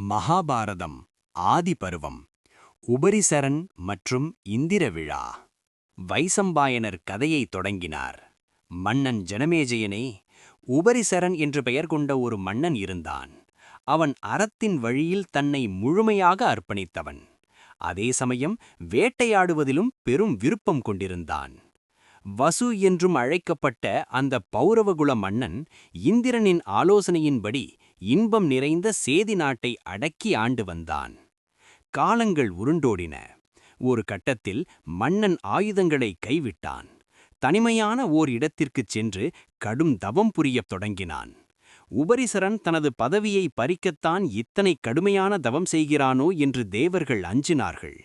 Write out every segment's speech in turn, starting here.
மகாபாரதம் ஆதிபருவம் உபரிசரன் மற்றும் இந்திர விழா. வைசம்பாயனர் கதையை தொடங்கினார். மன்னன் ஜனமேஜயனே, உபரிசரன் என்று பெயர் கொண்ட ஒரு மன்னன் இருந்தான். அவன் அறத்தின் வழியில் தன்னை முழுமையாக அர்ப்பணித்தவன். அதே சமயம் வேட்டையாடுவதிலும் பெரும் விருப்பம் கொண்டிருந்தான். வசு என்றும் அழைக்கப்பட்ட அந்த பௌரவகுல மன்னன் இந்திரனின் ஆலோசனையின்படி இன்பம் நிறைந்த சேதி நாட்டை அடக்கி ஆண்டு வந்தான். காலங்கள் உருண்டோடின. ஒரு கட்டத்தில் மன்னன் ஆயுதங்களை கைவிட்டான். தனிமையான ஓர் இடத்திற்குச் சென்று கடும் தவம் புரியத் தொடங்கினான். உபரிசரன் தனது பதவியை பறிக்கத்தான் இத்தனை கடுமையான தவம் செய்கிறானோ என்று தேவர்கள் அஞ்சினார்கள்.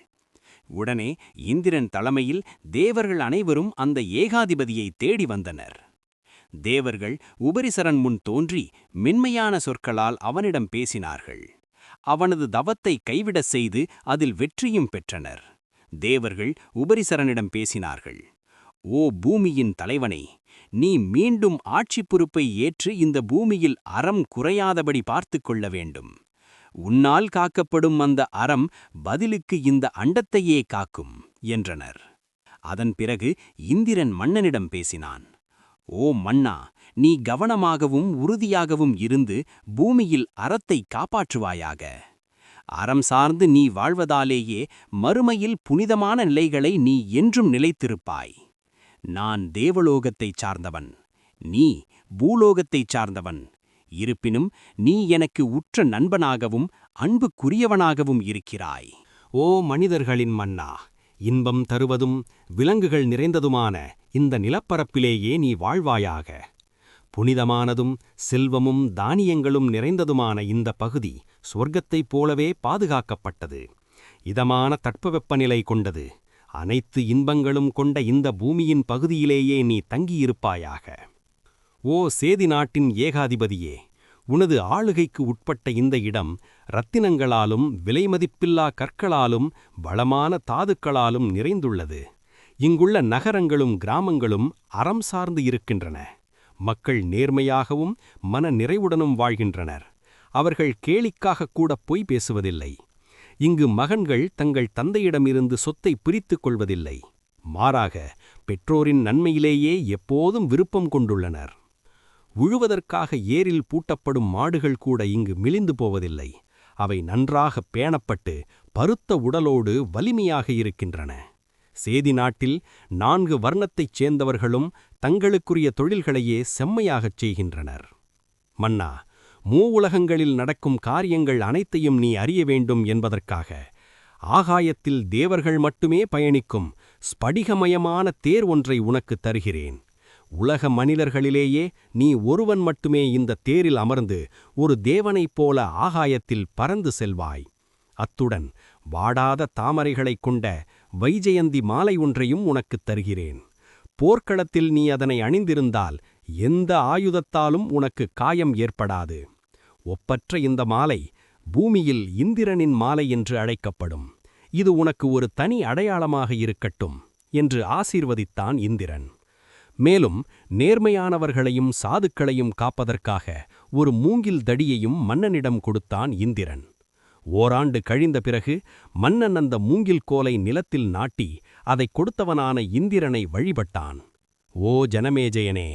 உடனே இந்திரன் தலைமையில் தேவர்கள் அனைவரும் அந்த ஏகாதிபதியை தேடி வந்தனர். தேவர்கள் உபரிசரன் முன் தோன்றி மென்மையான சொற்களால் அவனிடம் பேசினார்கள். அவனது தவத்தை கைவிடச் செய்து அதில் வெற்றியும் பெற்றனர். தேவர்கள் உபரிசரனிடம் பேசினார்கள். ஓ பூமியின் தலைவனே, நீ மீண்டும் ஆட்சி பொறுப்பை ஏற்று இந்த பூமியில் அறம் குறையாதபடி பார்த்து கொள்ள வேண்டும். உன்னால் காக்கப்படும் அந்த அறம் பதிலுக்கு இந்த அண்டத்தையே காக்கும் என்றனர். அதன் பிறகு இந்திரன் மன்னனிடம் பேசினான். ஓ மன்னா, நீ கவனமாகவும் உறுதியாகவும் இருந்து பூமியில் அறத்தை காப்பாற்றுவாயாக. அறம் சார்ந்து நீ வாழ்வதாலேயே மறுமையில் புனிதமான நிலைகளை நீ என்றும் நிலைத்திருப்பாய். நான் தேவலோகத்தைச் சார்ந்தவன், நீ பூலோகத்தைச் சார்ந்தவன். இருப்பினும் நீ எனக்கு உற்ற நண்பனாகவும் அன்புக்குரியவனாகவும் இருக்கிறாய். ஓ மனிதர்களின் மன்னா, இன்பம் தருவதும் விலங்குகள் நிறைந்ததுமான இந்த நிலப்பரப்பிலேயே நீ வாழ்வாயாக. புனிதமானதும் செல்வமும் தானியங்களும் நிறைந்ததுமான இந்த பகுதி சொர்க்கத்தைப் போலவே பாதுகாக்கப்பட்டது. இதமான தட்பவெப்பநிலை கொண்டது. அனைத்து இன்பங்களும் கொண்ட இந்த பூமியின் பகுதியிலேயே நீ தங்கியிருப்பாயாக. ஓ சேதி நாட்டின் ஏகாதிபதியே, உனது ஆளுகைக்கு உட்பட்ட இந்த இடம் இரத்தினங்களாலும் விலைமதிப்பில்லா கற்களாலும் வளமான தாதுக்களாலும் நிறைந்துள்ளது. இங்குள்ள நகரங்களும் கிராமங்களும் அறம் சார்ந்து இருக்கின்றன. மக்கள் நேர்மையாகவும் மன நிறைவுடனும் வாழ்கின்றனர். அவர்கள் கேலிக்காக கூட பொய் பேசுவதில்லை. இங்கு மகன்கள் தங்கள் தந்தையிடமிருந்து சொத்தை பிரித்துக் கொள்வதில்லை. மாறாக பெற்றோரின் நன்மையிலேயே எப்போதும் விருப்பம் கொண்டுள்ளனர். உழுவதற்காக ஏரில் பூட்டப்படும் மாடுகள் கூட இங்கு மிலிந்து போவதில்லை. அவை நன்றாக பேணப்பட்டு பருத்த உடலோடு வலிமையாக இருக்கின்றன. சேதி நாட்டில் 4 வர்ணத்தைச் சேர்ந்தவர்களும் தங்களுக்குரிய தொழில்களையே செம்மையாகச் செய்கின்றனர். மன்னா, மூவுலகங்களில் நடக்கும் காரியங்கள் அனைத்தையும் நீ அறிய வேண்டும் என்பதற்காக ஆகாயத்தில் தேவர்கள் மட்டுமே பயணிக்கும் ஸ்படிகமயமான தேர் ஒன்றை உனக்கு தருகிறேன். உலக மனிதர்களிலேயே நீ ஒருவன் மட்டுமே இந்த தேரில் அமர்ந்து ஒரு தேவனைப் போல ஆகாயத்தில் பறந்து செல்வாய். அத்துடன் வாடாத தாமரைகளைக் கொண்ட வைஜெயந்தி மாலை ஒன்றையும் உனக்குத் தருகிறேன். போர்க்களத்தில் நீ அதனை அணிந்திருந்தால் எந்த ஆயுதத்தாலும் உனக்கு காயம் ஏற்படாது. ஒப்பற்ற இந்த மாலை பூமியில் இந்திரனின் மாலை என்று அழைக்கப்படும். இது உனக்கு ஒரு தனி அடையாளமாக இருக்கட்டும் என்று ஆசீர்வதித்தான் இந்திரன். மேலும் நேர்மையானவர்களையும் சாதுக்களையும் காப்பதற்காக ஒரு மூங்கில் தடியையும் மன்னனிடம் கொடுத்தான் இந்திரன். ஓராண்டு கழிந்த பிறகு மன்னன் அந்த மூங்கில் கோலை நிலத்தில் நாட்டி அதைக் கொடுத்தவனான இந்திரனை வழிபட்டான். ஓ ஜனமேஜயனே,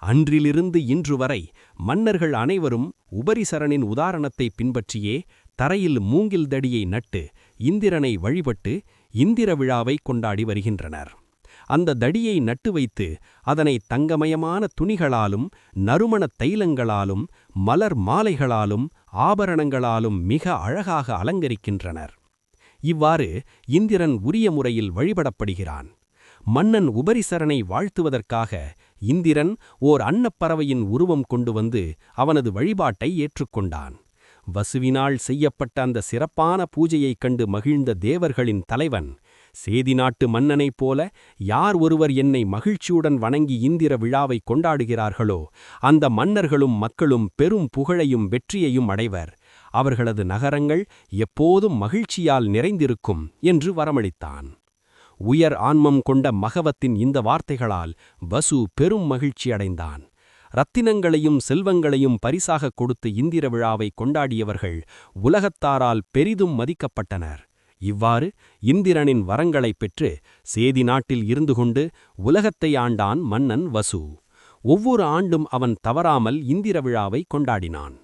அன்றிலிருந்து இன்று வரை மன்னர்கள் அனைவரும் உபரிசரனின் உதாரணத்தை பின்பற்றியே தரையில் மூங்கில் தடியை நட்டு இந்திரனை வழிபட்டு இந்திர விழாவை கொண்டாடி வருகின்றனர். அந்த தடியை நட்டு வைத்து அதனை தங்கமயமான துணிகளாலும் நறுமணத் தைலங்களாலும் மலர் மாலைகளாலும் ஆபரணங்களாலும் மிக அழகாக அலங்கரிக்கின்றனர். இவ்வாறு இந்திரன் உரிய முறையில் வழிபடப்படுகிறான். மன்னன் உபரிசரனை வாழ்த்துவதற்காக இந்திரன் ஓர் அன்னப்பறவையின் உருவம் கொண்டு வந்து அவனது வழிபாட்டை ஏற்றுக்கொண்டான். வசுவினால் செய்யப்பட்ட அந்த சிறப்பான பூஜையைக் கண்டு மகிழ்ந்த தேவர்களின் தலைவன், சேதி நாட்டு மன்னனைப் போல யார் ஒருவர் என்னை மகிழ்ச்சியுடன் வணங்கி இந்திர விழாவை கொண்டாடுகிறார்களோ அந்த மன்னர்களும் மக்களும் பெரும் புகழையும் வெற்றியையும் அடைவர். அவர்களது நகரங்கள் எப்போதும் மகிழ்ச்சியால் நிறைந்திருக்கும் என்று வரமளித்தான். உயர் ஆன்மம் கொண்ட மகவத்தின் இந்த வார்த்தைகளால் வசு பெரும் மகிழ்ச்சி அடைந்தான். ரத்தினங்களையும் செல்வங்களையும் பரிசாகக் கொடுத்து இந்திர விழாவை கொண்டாடியவர்கள் உலகத்தாரால் பெரிதும் மதிக்கப்பட்டனர். இவ்வாறு இந்திரனின் வரங்களைப் பெற்று சேதி நாட்டில் இருந்து கொண்டு உலகத்தை ஆண்டான் மன்னன் வசு. ஒவ்வொரு ஆண்டும் அவன் தவறாமல் இந்திர விழாவை கொண்டாடினான்.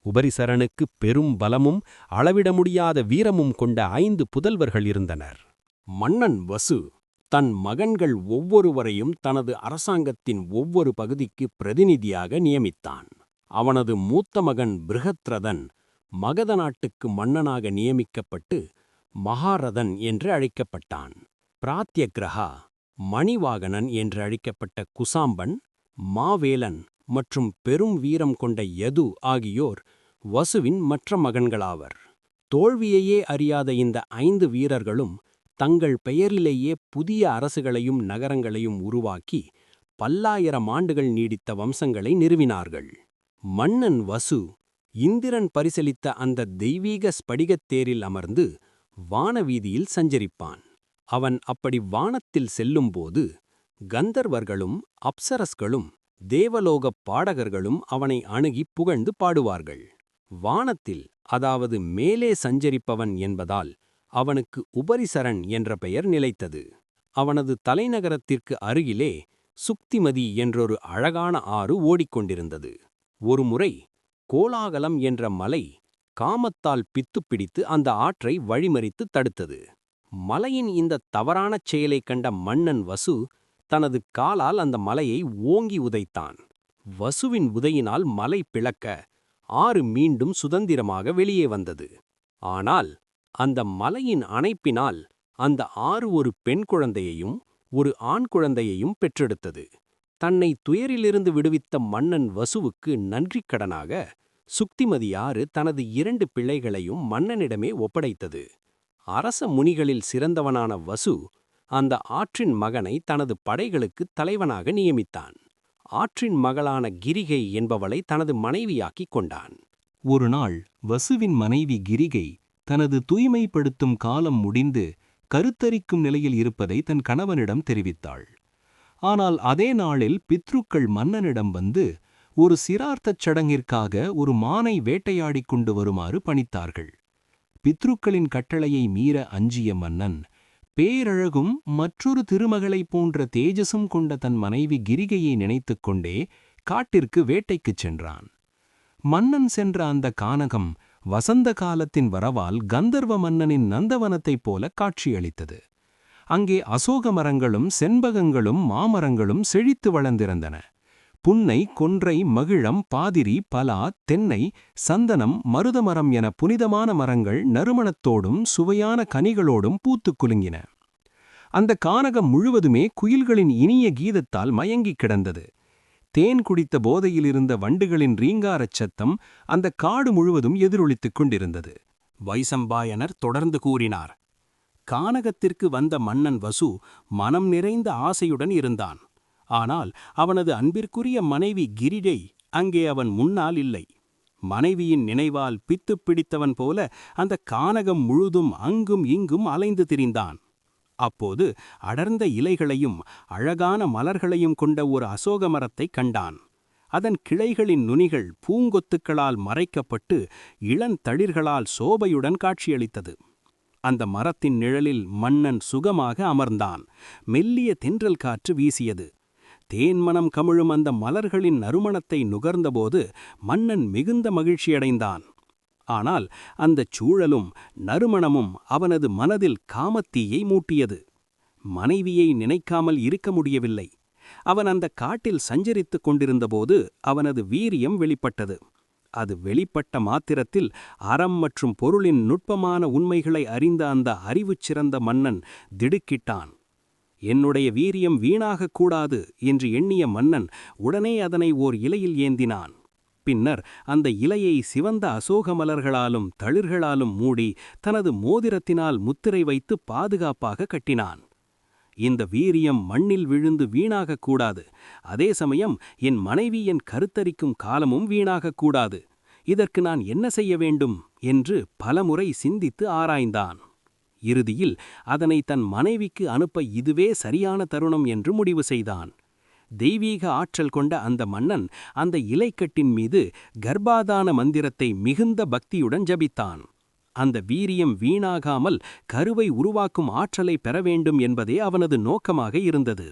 உபரிசரனுக்குப் பெரும் பலமும் அளவிட முடியாத வீரமும் கொண்ட 5 புதல்வர்கள் இருந்தனர். மன்னன் வசு தன் மகன்கள் ஒவ்வொருவரையும் தனது அரசாங்கத்தின் ஒவ்வொரு பகுதிக்கு பிரதிநிதியாக நியமித்தான். அவனது மூத்த மகன் பிருஹத்ரதன் மகத நாட்டுக்கு மன்னனாக நியமிக்கப்பட்டு மகாரதன் என்று அழைக்கப்பட்டான். பிராத்யக்ரஹா, மணிவாகனன் என்று அழைக்கப்பட்ட குசாம்பன், மாவேலன் மற்றும் பெரும் வீரம் கொண்ட யது ஆகியோர் வசுவின் மற்ற மகன்களாவர். தோல்வியையே அறியாத இந்த 5 வீரர்களும் தங்கள் பெயரிலேயே புதிய அரசுகளையும் நகரங்களையும் உருவாக்கி பல்லாயிரம் ஆண்டுகள் நீடித்த வம்சங்களை நிறுவினார்கள். மன்னன் வசு இந்திரன் பரிசளித்த அந்த தெய்வீக ஸ்படிகத் தேரில் அமர்ந்து வானவீதியில் சஞ்சரிப்பான். அவன் அப்படி வானத்தில் செல்லும்போது கந்தர்வர்களும் அப்சரஸ்களும் தேவலோகப் பாடகர்களும் அவனை அணுகி புகழ்ந்து பாடுவார்கள். வானத்தில், அதாவது மேலே சஞ்சரிப்பவன் என்பதால் அவனுக்கு உபரிசரன் என்ற பெயர் நிலைத்தது. அவனது தலைநகரத்திற்கு அருகிலே சுக்திமதி என்றொரு அழகான ஆறு ஓடிக்கொண்டிருந்தது. ஒருமுறை கோலாகலம் என்ற மலை காமத்தால் பித்துப்பிடித்து அந்த ஆற்றை வழிமறித்து தடுத்தது. மலையின் இந்த தவறானச் செயலைக் கண்ட மன்னன் வசு தனது காலால் அந்த மலையை ஓங்கி உதைத்தான். வசுவின் உதையினால் மலை பிளக்க ஆறு மீண்டும் சுதந்திரமாக வெளியே வந்தது. ஆனால் அந்த மலையின் அணைப்பினால் அந்த ஆறு ஒரு பெண் குழந்தையையும் ஒரு ஆண் குழந்தையையும் பெற்றெடுத்தது. தன்னை துயரிலிருந்து விடுவித்த மன்னன் வசுவுக்கு நன்றிக்கடனாக சுக்திமதி ஆறு தனது 2 பிள்ளைகளையும் மன்னனிடமே ஒப்படைத்தது. அரச முனிகளில் சிறந்தவனான வசு அந்த ஆற்றின் மகனை தனது படைகளுக்கு தலைவனாக நியமித்தான். ஆற்றின் மகளான கிரிகை என்பவளை தனது மனைவியாக்கிக் கொண்டான். ஒருநாள் வசுவின் மனைவி கிரிகை தனது தூய்மைப்படுத்தும் காலம் முடிந்து கருத்தரிக்கும் நிலையில் இருப்பதை தன் கணவனிடம் தெரிவித்தாள். ஆனால் அதே நாளில் பித்ருக்கள் மன்னனிடம் வந்து ஒரு சிரார்த்தச் சடங்கிற்காக ஒரு மானை வேட்டையாடிக் கொண்டு வருமாறு பணித்தார்கள். பித்ருக்களின் கட்டளையை மீற அஞ்சிய மன்னன் பேரழகும் மற்றொரு திருமகளைப் போன்ற தேஜசும் கொண்ட தன் மனைவி கிரிகையை நினைத்துக் கொண்டே காட்டிற்கு வேட்டைக்குச் சென்றான். மன்னன் சென்ற அந்த கானகம் வசந்த காலத்தின் வரவால் கந்தர்வ மன்னனின் நந்தவனத்தைப் போல காட்சியளித்தது. அங்கே அசோக மரங்களும் செண்பகங்களும் மாமரங்களும் செழித்து வளர்ந்திருந்தன. புன்னை, கொன்றை, மகிழம், பாதிரி, பலா, தென்னை, சந்தனம், மருதமரம் என புனிதமான மரங்கள் நறுமணத்தோடும் சுவையான கனிகளோடும் பூத்துக் குலுங்கின. அந்த கானகம் முழுவதுமே குயில்களின் இனிய கீதத்தால் மயங்கிக் கிடந்தது. தேன் குடித்த போதையிலிருந்த வண்டுகளின் ரீங்காரச் சத்தம் அந்த காடு முழுவதும் எதிரொலித்துக் கொண்டிருந்தது. வைசம்பாயனர் தொடர்ந்து கூறினார். கானகத்திற்கு வந்த மன்னன் வசு மனம் நிறைந்த ஆசையுடன் இருந்தான். ஆனால் அவனது அன்பிற்குரிய மனைவி கிரிடை அங்கே அவன் முன்னால் இல்லை. மனைவியின் நினைவால் பித்துப் பிடித்தவன் போல அந்த கானகம் முழுதும் அங்கும் இங்கும் அலைந்து திரிந்தான். அப்போது அடர்ந்த இலைகளையும் அழகான மலர்களையும் கொண்ட ஒரு அசோக மரத்தைக் கண்டான். அதன் கிளைகளின் நுனிகள் பூங்கொத்துக்களால் மறைக்கப்பட்டு இளந்தளிர்களால் சோபையுடன் காட்சியளித்தது. அந்த மரத்தின் நிழலில் மன்னன் சுகமாக அமர்ந்தான். மெல்லிய தென்றல் காற்று வீசியது. தேன்மனம் கமிழும் அந்த மலர்களின் நறுமணத்தை நுகர்ந்தபோது மன்னன் மிகுந்த மகிழ்ச்சியடைந்தான். ஆனால் அந்தச் சூழலும் நறுமணமும் அவனது மனதில் காமத்தீயை மூட்டியது. மனைவியை நினைக்காமல் இருக்க முடியவில்லை. அவன் அந்த காட்டில் சஞ்சரித்துக் கொண்டிருந்தபோது அவனது வீரியம் வெளிப்பட்டது. அது வெளிப்பட்ட மாத்திரத்தில் அறம் மற்றும் பொருளின் நுட்பமான உண்மைகளை அறிந்த அந்த அறிவுச் சிறந்த மன்னன் திடுக்கிட்டான். என்னுடைய வீரியம் வீணாகக்கூடாது என்று எண்ணிய மன்னன் உடனே அதனை ஓர் இலையில் ஏந்தினான். பின்னர் அந்த இலையை சிவந்த அசோக மலர்களாலும் தளிர்களாலும் மூடி தனது மோதிரத்தினால் முத்திரை வைத்து பாதுகாப்பாக கட்டினான். இந்த வீரியம் மண்ணில் விழுந்து வீணாகக்கூடாது. அதே சமயம் என் மனைவி என் கருத்தரிக்கும் காலமும் வீணாகக்கூடாது. இதற்கு நான் என்ன செய்ய வேண்டும் என்று பலமுறை சிந்தித்து ஆராய்ந்தான். இறுதியில் அதனை தன் மனைவிக்கு அனுப்ப இதுவே சரியான தருணம் என்று முடிவு செய்தான். தெய்வீக ஆற்றல் கொண்ட அந்த மன்னன் அந்த இலைக்கட்டின் மீது கர்ப்பாதான மந்திரத்தை மிகுந்த பக்தியுடன் ஜபித்தான். அந்த வீரியம் வீணாகாமல் கருவை உருவாக்கும் ஆற்றலை பெற வேண்டும் என்பதே அவனது நோக்கமாக இருந்தது.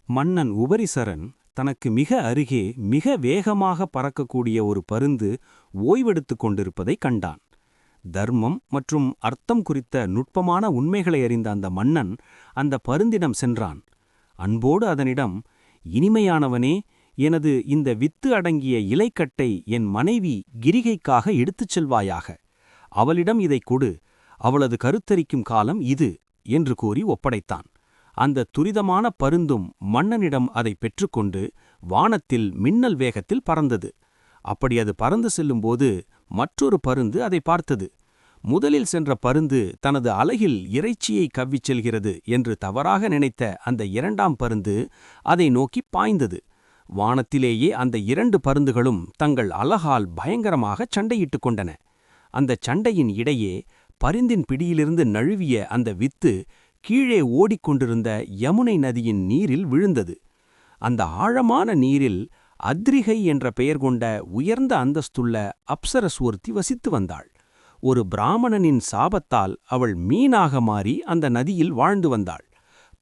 மன்னன் உபரிசரன் தனக்கு மிக அருகே மிக வேகமாக பறக்கக்கூடிய ஒரு பருந்து ஓய்வெடுத்துக் கொண்டிருப்பதைக் கண்டான். தர்மம் மற்றும் அர்த்தம் குறித்த நுட்பமான உண்மைகளை அறிந்த அந்த மன்னன் அந்த பருந்திடம் சென்றான். அன்போடு அதனிடம், இனிமையானவனே, எனது இந்த வித்து அடங்கிய இலைக்கட்டை என் மனைவி கிரிகைக்காக எடுத்துச் செல்வாயாக. அவளிடம் இதைக் கொடு, அவளது கருத்தரிக்கும் காலம் இது என்று கூறி ஒப்படைத்தான். அந்த துரிதமான பருந்தும் மன்னனிடம் அதை பெற்றுக்கொண்டு வானத்தில் மின்னல் வேகத்தில் பறந்தது. அப்படி அது பறந்து செல்லும்போது மற்றொரு பருந்து அதை பார்த்தது. முதலில் சென்ற பருந்து தனது அலகில் இறைச்சியை கவ்விச் செல்கிறது என்று தவறாக நினைத்த அந்த இரண்டாம் பருந்து அதை நோக்கி பாய்ந்தது. வானத்திலேயே அந்த இரண்டு பருந்துகளும் தங்கள் அலகால் பயங்கரமாக சண்டையிட்டுக் கொண்டன. அந்த சண்டையின் இடையே பருந்தின் பிடியிலிருந்து நழுவிய அந்த வித்து கீழே ஓடிக்கொண்டிருந்த யமுனை நதியின் நீரில் விழுந்தது. அந்த ஆழமான நீரில் அத்ரிகை என்ற பெயர் கொண்ட உயர்ந்த அந்தஸ்துள்ள அப்சரஸ் ஒருத்தி வசித்து வந்தாள். ஒரு பிராமணனின் சாபத்தால் அவள் மீனாக மாறி அந்த நதியில் வாழ்ந்து வந்தாள்.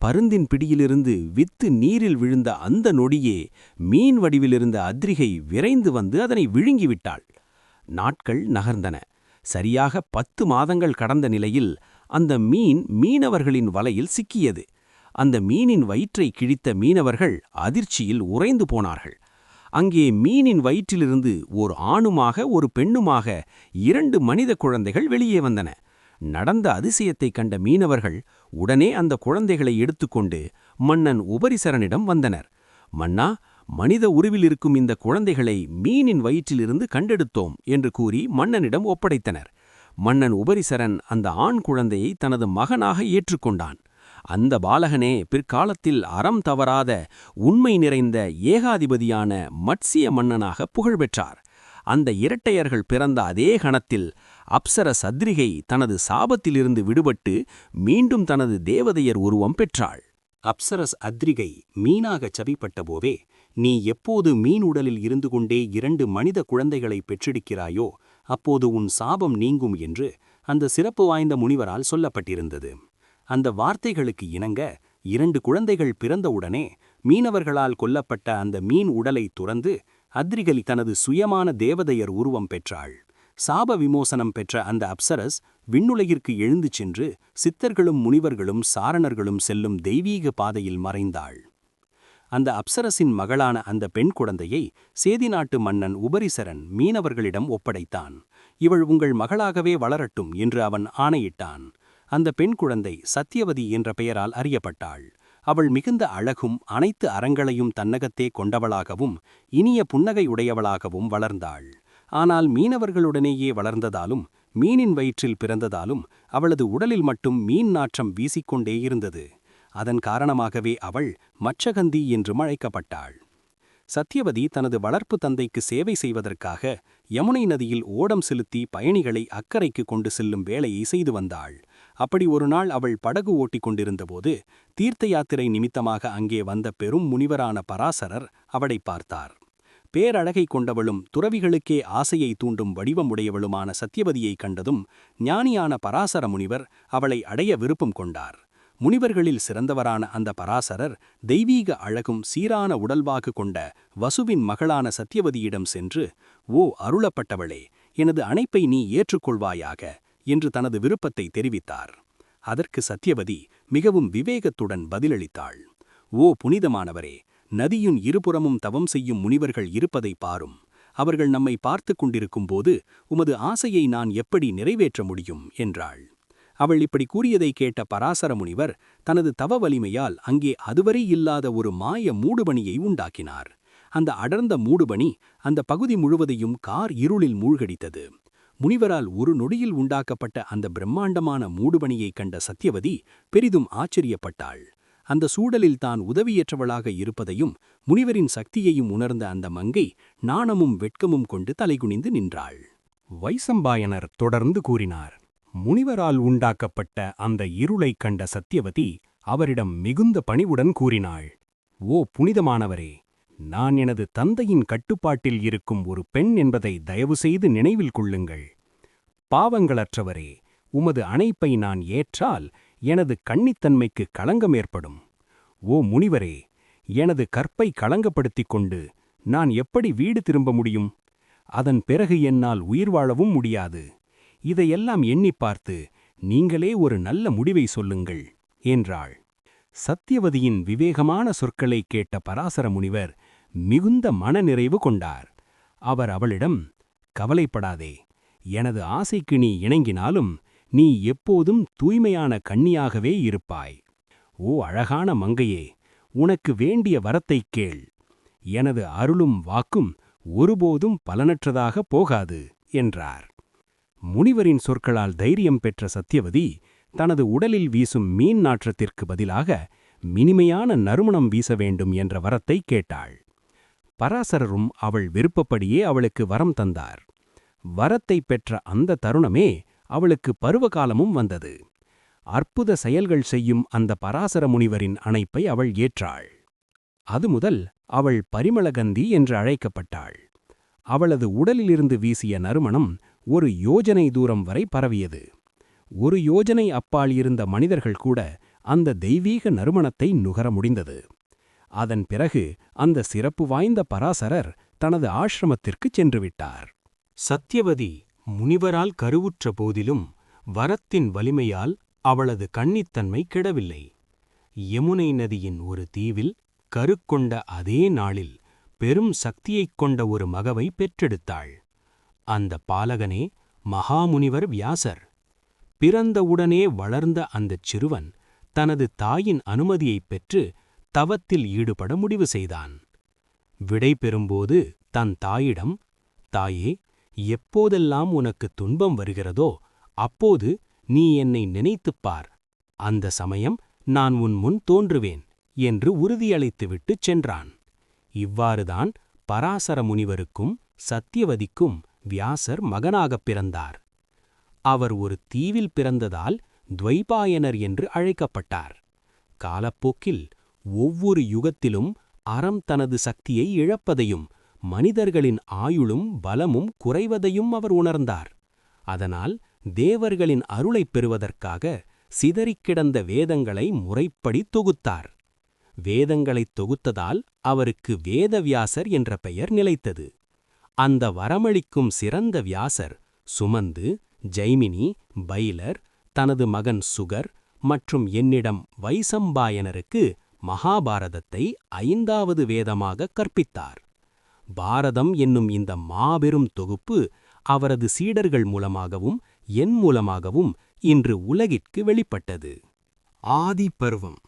பருந்தின் பிடியிலிருந்து வித்து நீரில் விழுந்த அந்த நொடியே மீன் வடிவிலிருந்த அத்ரிகை விரைந்து வந்து அதனை விழுங்கிவிட்டாள். நாட்கள் நகர்ந்தன. சரியாக 10 மாதங்கள் கடந்த நிலையில் அந்த மீன் மீனவர்களின் வலையில் சிக்கியது. அந்த மீனின் வயிற்றை கிழித்த மீனவர்கள் அதிர்ச்சியில் உறைந்து போனார்கள். அங்கே மீனின் வயிற்றிலிருந்து ஒரு ஆணுமாக ஒரு பெண்ணுமாக 2 மனித குழந்தைகள் வெளியே வந்தன. நடந்த அதிசயத்தைக் கண்ட மீனவர்கள் உடனே அந்த குழந்தைகளை எடுத்துக்கொண்டு மன்னன் உபரிசரனிடம் வந்தனர். மன்னா, மனித உருவில் இருக்கும் இந்த குழந்தைகளை மீனின் வயிற்றிலிருந்து கண்டெடுத்தோம் என்று கூறி மன்னனிடம் ஒப்படைத்தனர். மன்னன் உபரிசரன் அந்த ஆண் குழந்தையை தனது மகனாக ஏற்றுக்கொண்டான். அந்த பாலகனே பிற்காலத்தில் அறம் தவறாத உண்மை நிறைந்த ஏகாதிபதியான மத்சிய மன்னனாக புகழ்பெற்றார். அந்த இரட்டையர்கள் பிறந்த அதே கணத்தில் அப்சரஸ் அத்ரிகை தனது சாபத்திலிருந்து விடுபட்டு மீண்டும் தனது தேவதையர் உருவம் பெற்றாள். அப்சரஸ் அத்ரிகை மீனாகச் சபிப்பட்டபோவே, நீ எப்போது மீன் உடலில் இருந்து கொண்டே 2 மனித குழந்தைகளை பெற்றெடுக்கிறாயோ அப்போது உன் சாபம் நீங்கும் என்று அந்த சிறப்பு வாய்ந்த முனிவரால் சொல்லப்பட்டிருந்தது. அந்த வார்த்தைகளுக்கு இணங்க 2 குழந்தைகள் பிறந்தவுடனே மீனவர்களால் கொல்லப்பட்ட அந்த மீன் உடலை துறந்து அத்ரிகை தனது சுயமான தேவதையர் உருவம் பெற்றாள். சாப விமோசனம் பெற்ற அந்த அப்சரஸ் விண்ணுலகிற்கு எழுந்து சென்று சித்தர்களும் முனிவர்களும் சாரணர்களும் செல்லும் தெய்வீக பாதையில் மறைந்தாள். அந்த அப்சரஸின் மகளான அந்த பெண் குழந்தையை சேதி நாட்டு மன்னன் உபரிசரன் மீனவர்களிடம் ஒப்படைத்தான். இவள் உங்கள் மகளாகவே வளரட்டும் என்று அவன் ஆணையிட்டான். அந்த பெண் குழந்தை சத்தியவதி என்ற பெயரால் அறியப்பட்டாள். அவள் மிகுந்த அழகும் அனைத்து அறங்களையும் தன்னகத்தே கொண்டவளாகவும் இனிய புன்னகையுடையவளாகவும் வளர்ந்தாள். ஆனால் மீனவர்களுடனேயே வளர்ந்ததாலும் மீனின் வயிற்றில் பிறந்ததாலும் அவளது உடலில் மட்டும் மீன் நாற்றம் வீசிக்கொண்டே இருந்தது. அதன் காரணமாகவே அவள் மச்சகந்தி என்று அழைக்கப்பட்டாள். சத்தியவதி தனது வளர்ப்பு தந்தைக்கு சேவை செய்வதற்காக யமுனை நதியில் ஓடம் செலுத்தி பயணிகளை அக்கறைக்கு கொண்டு செல்லும் வேலையை செய்து வந்தாள். அப்படி ஒரு நாள் அவள் படகு ஓட்டிக் கொண்டிருந்தபோது தீர்த்த யாத்திரை நிமித்தமாக அங்கே வந்த பெரும் முனிவரான பராசரர் அவளை பார்த்தார். பேரழகை கொண்டவளும் துறவிகளுக்கே ஆசையை தூண்டும் வடிவமுடையவளுமான சத்தியவதியை கண்டதும் ஞானியான பராசர முனிவர் அவளை அடைய விருப்பம் கொண்டார். முனிவர்களில் சிறந்தவரான அந்த பராசரர் தெய்வீக அழகும் சீரான உடல்வாகு கொண்ட வசுவின் மகளான சத்தியவதியிடம் சென்று, ஓ அருளப்பட்டவளே, எனது அணைப்பை நீ ஏற்றுக்கொள்வாயாக என்று தனது விருப்பத்தை தெரிவித்தார். அதற்கு சத்தியவதி மிகவும் விவேகத்துடன் பதிலளித்தாள். ஓ புனிதமானவரே, நதியின் இருபுறமும் தவம் செய்யும் முனிவர்கள் இருப்பதை பாரும். அவர்கள் நம்மை பார்த்து கொண்டிருக்கும்போது உமது ஆசையை நான் எப்படி நிறைவேற்ற முடியும் என்றாள். அவள் இப்படி கூறியதை கேட்ட பராசர முனிவர் தனது தவ வலிமையால் அங்கே அதுவரை இல்லாத ஒரு மாய மூடுபனியை உண்டாக்கினார். அந்த அடர்ந்த மூடுபனி அந்த பகுதி முழுவதையும் கார் இருளில் மூழ்கடித்தது. முனிவரால் ஒரு நொடியில் உண்டாக்கப்பட்ட அந்த பிரம்மாண்டமான மூடுபனியைக் கண்ட சத்தியவதி பெரிதும் ஆச்சரியப்பட்டாள். அந்த சூழலில் தான் உதவியற்றவளாக இருப்பதையும் முனிவரின் சக்தியையும் உணர்ந்த அந்த மங்கை நாணமும் வெட்கமும் கொண்டு தலைகுனிந்து நின்றாள். வைசம்பாயனர் தொடர்ந்து கூறினார். முனிவரால் உண்டாக்கப்பட்ட அந்த இருளைக் கண்ட சத்தியவதி அவரிடம் மிகுந்த பணிவுடன் கூறினாள். ஓ புனிதமானவரே, நான் எனது தந்தையின் கட்டுப்பாட்டில் இருக்கும் ஒரு பெண் என்பதை தயவுசெய்து நினைவில் கொள்ளுங்கள். பாவங்களற்றவரே, உமது அணைப்பை நான் ஏற்றால் எனது கன்னித்தன்மைக்கு களங்கம் ஏற்படும். ஓ முனிவரே, எனது கற்பை களங்கப்படுத்திக் கொண்டு நான் எப்படி வீடு திரும்ப முடியும்? அதன் பிறகு என்னால் உயிர் வாழவும் முடியாது. இதையெல்லாம் எண்ணிப் பார்த்து நீங்களே ஒரு நல்ல முடிவை சொல்லுங்கள் என்றாள். சத்தியவதியின் விவேகமான சொற்களைக் கேட்ட பராசர முனிவர் மிகுந்த மனநிறைவு கொண்டார். அவர் அவளிடம், கவலைப்படாதே, எனது ஆசைக்கு நீ இணங்கினாலும் நீ எப்போதும் தூய்மையான கன்னியாகவே இருப்பாய். ஓ அழகான மங்கையே, உனக்கு வேண்டிய வரத்தைக் கேள். எனது அருளும் வாக்கும் ஒருபோதும் பலனற்றதாகப் போகாது என்றார். முனிவரின் சொற்களால் தைரியம் பெற்ற சத்தியவதி தனது உடலில் வீசும் மீன் நாற்றத்திற்கு பதிலாக இனிமையான நறுமணம் வீச வேண்டும் என்ற வரத்தை கேட்டாள். பராசரரும் அவள் விருப்பப்படியே அவளுக்கு வரம் தந்தார். வரத்தை பெற்ற அந்த தருணமே அவளுக்கு பருவகாலமும் வந்தது. அற்புத செயல்கள் செய்யும் அந்த பராசர முனிவரின் அணைப்பை அவள் ஏற்றாள். அது முதல் அவள் பரிமளகந்தி என்று அழைக்கப்பட்டாள். அவளது உடலிலிருந்து வீசிய நறுமணம் ஒரு யோஜனை தூரம் வரை பரவியது. ஒரு யோஜனை அப்பால் இருந்த மனிதர்கள் கூட அந்த தெய்வீக நறுமணத்தை நுகர முடிந்தது. அதன் பிறகு அந்த சிறப்பு வாய்ந்த பராசரர் தனது ஆசிரமத்திற்குச் சென்றுவிட்டார். சத்தியவதி முனிவரால் கருவுற்ற போதிலும் வரத்தின் வலிமையால் அவளது கன்னித்தன்மை கெடவில்லை. யமுனை நதியின் ஒரு தீவில் கருக்கொண்ட அதே நாளில் பெரும் சக்தியைக் கொண்ட ஒரு மகவை பெற்றெடுத்தாள். அந்த பாலகனே மகாமுனிவர் வியாசர். பிறந்தவுடனே வளர்ந்த அந்தச் சிறுவன் தனது தாயின் அனுமதியைப் பெற்று தவத்தில் ஈடுபட முடிவு செய்தான். விடை பெறும்போது தன் தாயிடம், தாயே, எப்போதெல்லாம் உனக்கு துன்பம் வருகிறதோ அப்போது நீ என்னை நினைத்துப் பார். அந்த சமயம் நான் உன் முன் தோன்றுவேன் என்று உறுதியளித்துவிட்டுச் சென்றான். இவ்வாறுதான் பராசர முனிவருக்கும் சத்தியவதிக்கும் வியாசர் மகனாகப் பிறந்தார். அவர் ஒரு தீவில் பிறந்ததால் துவைபாயனர் என்று அழைக்கப்பட்டார். காலப்போக்கில் ஒவ்வொரு யுகத்திலும் அறம் தனது சக்தியை இழப்பதையும் மனிதர்களின் ஆயுளும் பலமும் குறைவதையும் அவர் உணர்ந்தார். அதனால் தேவர்களின் அருளைப் பெறுவதற்காக சிதறிக் கிடந்த வேதங்களை முறைப்படி தொகுத்தார். வேதங்களைத் தொகுத்ததால் அவருக்கு வேதவியாசர் என்ற பெயர் நிலைத்தது. அந்த வரமளிக்கும் சிறந்த வியாசர் சுமந்து, ஜைமினி, பைலர், தனது மகன் சுகர் மற்றும் என்னிடம் வைசம்பாயனருக்கு மகாபாரதத்தை 5வது வேதமாக கற்பித்தார். பாரதம் என்னும் இந்த மாபெரும் தொகுப்பு அவரது சீடர்கள் மூலமாகவும் என் மூலமாகவும் இன்று உலகிற்கு வெளிப்பட்டது. ஆதி பருவம்,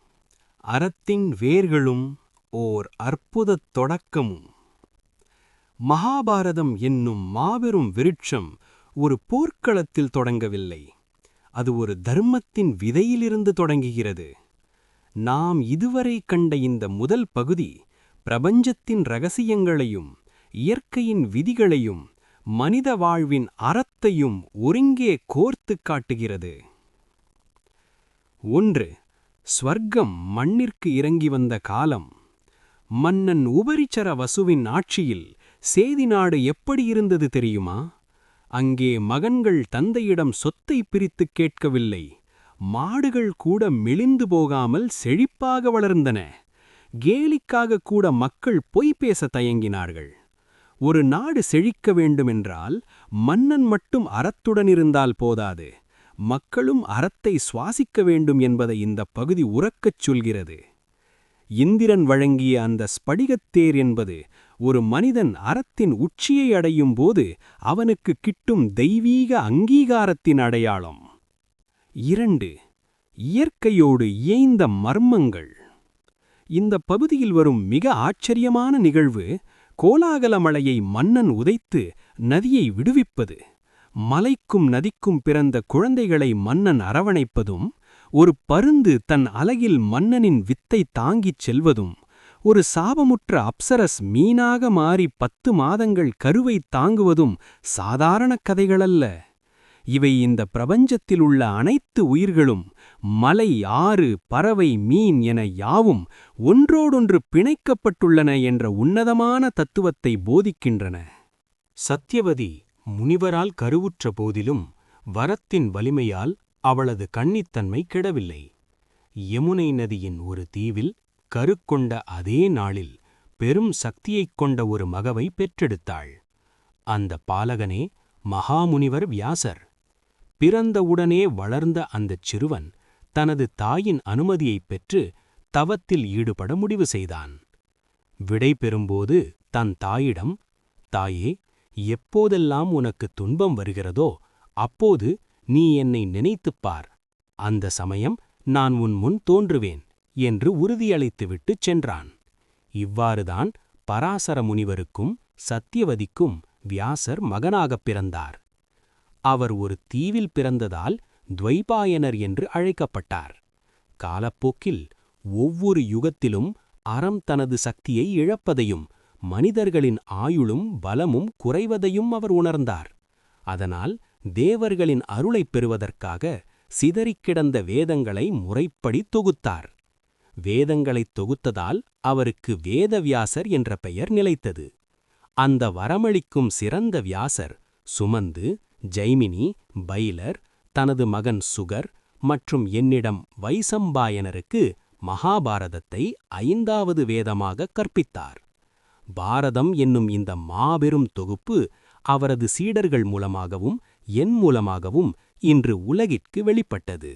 அறத்தின் வேர்களும் ஓர் அற்புதத் தொடக்கமும். மகாபாரதம் என்னும் மாபெரும் விருட்சம் ஒரு போர்க்களத்தில் தொடங்கவில்லை. அது ஒரு தர்மத்தின் விதையிலிருந்து தொடங்குகிறது. நாம் இதுவரை கண்ட இந்த முதல் பகுதி பிரபஞ்சத்தின் இரகசியங்களையும் இயற்கையின் விதிகளையும் மனித வாழ்வின் அறத்தையும் ஒருங்கே கோர்த்துக் காட்டுகிறது. 1. ஸ்வர்க்கம் மண்ணிற்கு இறங்கி வந்த காலம். மன்னன் உபரிச்சர வசுவின் ஆட்சியில் சேதி நாடு எப்படி இருந்தது தெரியுமா? அங்கே மகன்கள் தந்தையிடம் சொத்தை பிரித்துக் கேட்கவில்லை. மாடுகள் கூட மெலிந்து போகாமல் செழிப்பாக வளர்ந்தன. கேலிக்காக கூட மக்கள் பொய் பேச தயங்கினார்கள். ஒரு நாடு செழிக்க வேண்டுமென்றால் மன்னன் மட்டும் அறத்துடன் இருந்தால் போதாது, மக்களும் அறத்தை சுவாசிக்க வேண்டும் என்பதை இந்த பகுதி உரக்கச் சொல்கிறது. இந்திரன் வழங்கிய அந்த ஸ்படிகத்தேர் என்பது ஒரு மனிதன் அறத்தின் உச்சியை அடையும் போது அவனுக்கு கிட்டும் தெய்வீக அங்கீகாரத்தின் அடையாளம். 2. இயற்கையோடு இயைந்த மர்மங்கள். இந்த பகுதியில் வரும் மிக ஆச்சரியமான நிகழ்வு கோலாகல மலையை மன்னன் உதைத்து நதியை விடுவிப்பது. மலைக்கும் நதிக்கும் பிறந்த குழந்தைகளை மன்னன் அரவணைப்பதும், ஒரு பருந்து தன் அலகில் மன்னனின் வித்தை தாங்கிச் செல்வதும், ஒரு சாபமுற்ற அப்சரஸ் மீனாக மாறி 10 மாதங்கள் கருவை தாங்குவதும் சாதாரண கதைகளல்ல. இவை இந்த பிரபஞ்சத்தில் உள்ள அனைத்து உயிர்களும், மலை, ஆறு, பறவை, மீன் என யாவும் ஒன்றோடொன்று பிணைக்கப்பட்டுள்ளன என்ற உன்னதமான தத்துவத்தை போதிக்கின்றன. சத்யவதி முனிவரால் கருவுற்ற போதிலும் வரத்தின் வலிமையால் அவளது கன்னித்தன்மை கெடவில்லை. யமுனை நதியின் ஒரு தீவில் கருக்கொண்ட அதே நாளில் பெரும் சக்தியைக் கொண்ட ஒரு மகவை பெற்றெடுத்தாள். அந்த பாலகனே மகாமுனிவர் வியாசர். பிறந்தவுடனே வளர்ந்த அந்தச் சிறுவன் தனது தாயின் அனுமதியைப் பெற்று தவத்தில் ஈடுபட முடிவு செய்தான். விடை பெறும்போது தன் தாயிடம், "தாயே, எப்போதெல்லாம் உனக்கு துன்பம் வருகிறதோ அப்போது நீ என்னை நினைத்துப் பார். அந்த சமயம் நான் உன் முன் தோன்றுவேன்" என்று உறுதியளித்துவிட்டுச் சென்றான். இவ்வாறுதான் பராசர முனிவருக்கும் சத்யவதிக்கும் வியாசர் மகனாகப் பிறந்தார். அவர் ஒரு தீவில் பிறந்ததால் துவைபாயனர் என்று அழைக்கப்பட்டார். காலப்போக்கில் ஒவ்வொரு யுகத்திலும் அறம் தனது சக்தியை இழப்பதையும் மனிதர்களின் ஆயுளும் பலமும் குறைவதையும் அவர் உணர்ந்தார். அதனால் தேவர்களின் அருளைப் பெறுவதற்காக சிதறிக் கிடந்த வேதங்களை முறைப்படி தொகுத்தார். வேதங்களைத் தொகுத்ததால் அவருக்கு வேதவியாசர் என்ற பெயர் நிலைத்தது. அந்த வரமளிக்கும் சிறந்த வியாசர் சுமந்து, ஜைமினி, பைலர், தனது மகன் சுகர் மற்றும் என்னிடம் வைசம்பாயனருக்கு மகாபாரதத்தை 5வது வேதமாக கற்பித்தார். பாரதம் என்னும் இந்த மாபெரும் தொகுப்பு அவரது சீடர்கள் மூலமாகவும் என் மூலமாகவும் இன்று உலகிற்கு வெளிப்பட்டது.